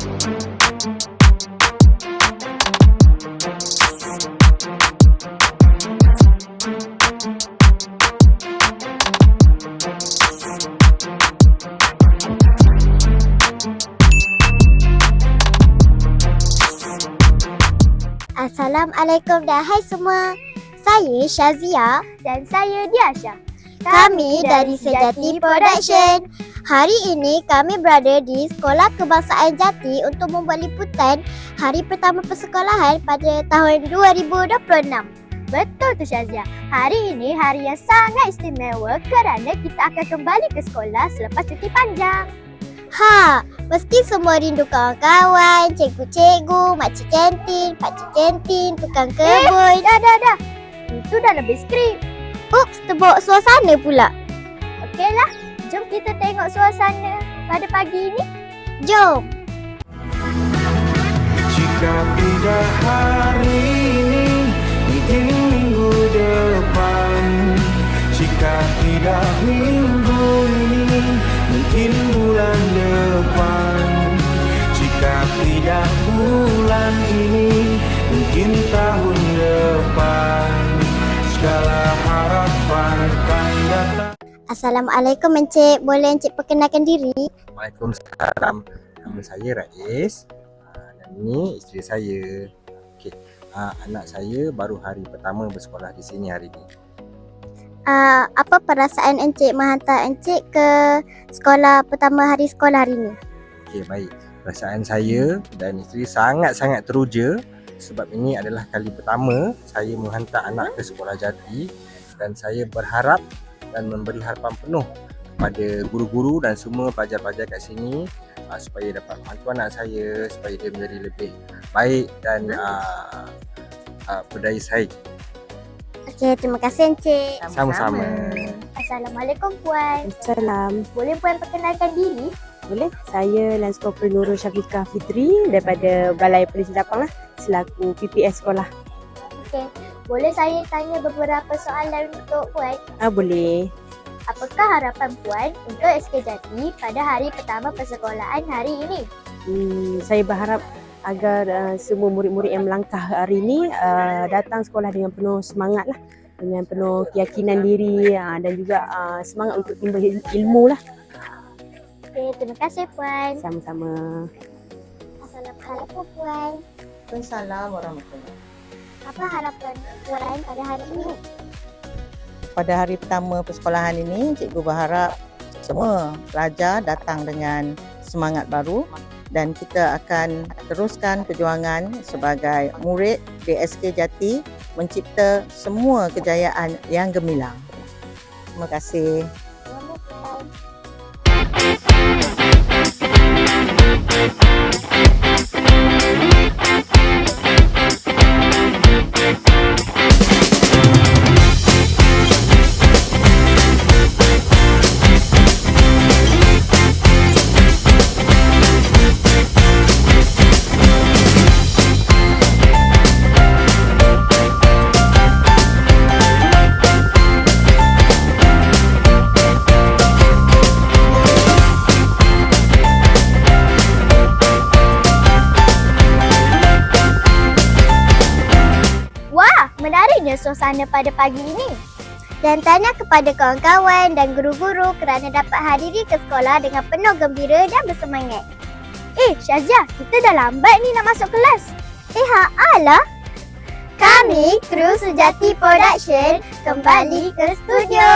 Assalamualaikum dan hai semua. Saya Syazia Dan saya Diasha. Kami dari Sejati Production. Hari ini kami berada di Sekolah Kebangsaan Jati untuk membuat liputan hari pertama persekolahan pada tahun 2026. Betul tu Syazia. Hari ini hari yang sangat istimewa kerana kita akan kembali ke sekolah selepas cuti panjang. Mesti semua rindu kawan-kawan, cikgu-cikgu, makcik kantin, pakcik kantin, tukang kebun. Dah. Itu dah lebih skrip. Ups, terbawa suasana pula. Okeylah, jom kita tengok suasana pada pagi ini. Jom. Jika tidak hari ini, mungkin minggu depan. Jika tidak minggu ini, mungkin bulan depan. Jika tidak bulan ini, mungkin tahun depan. Segala harapan akan datang. Assalamualaikum Encik. Boleh Encik perkenalkan diri? Waalaikumsalam. Nama saya Rais dan ini isteri saya. Okey. Anak saya baru hari pertama bersekolah di sini hari ini. Apa perasaan Encik menghantar Encik ke sekolah pertama hari sekolah hari ini? Okey, baik. Perasaan saya dan isteri sangat-sangat teruja sebab ini adalah kali pertama saya menghantar anak ke sekolah Jati dan saya berharap dan memberi harapan penuh kepada guru-guru dan semua pelajar-pelajar kat sini supaya dapat membantu anak saya supaya dia menjadi lebih baik dan berdaya saing. Okey, terima kasih Encik. Sama-sama. Assalamualaikum Puan. Salam. Boleh Puan perkenalkan diri? Boleh? Saya Lanskoper Nurul Syafiqah Fitri daripada Balai Polis Dapang lah, selaku PPS sekolah. Okey. Boleh saya tanya beberapa soalan untuk Puan? Boleh. Apakah harapan Puan untuk SK Jati pada hari pertama persekolahan hari ini? Saya berharap agar semua murid-murid yang melangkah hari ini datang sekolah dengan penuh semangat lah, dengan penuh keyakinan diri dan juga semangat untuk timbul ilmu lah. Okey, terima kasih Puan. Sama-sama. Assalamualaikum Puan. Waalaikumsalam warahmatullahi. Apa harapan Puan pada hari ini? Pada hari pertama persekolahan ini, cikgu berharap semua pelajar datang dengan semangat baru dan kita akan teruskan perjuangan sebagai murid di SK Jati mencipta semua kejayaan yang gemilang. Terima kasih. Terima Puan. Menariknya suasana pada pagi ini. Dan tanya kepada kawan-kawan dan guru-guru kerana dapat hadiri ke sekolah dengan penuh gembira dan bersemangat. Syazia, kita dah lambat ni nak masuk kelas. Alah. Kami, kru Sejati Production, kembali ke studio.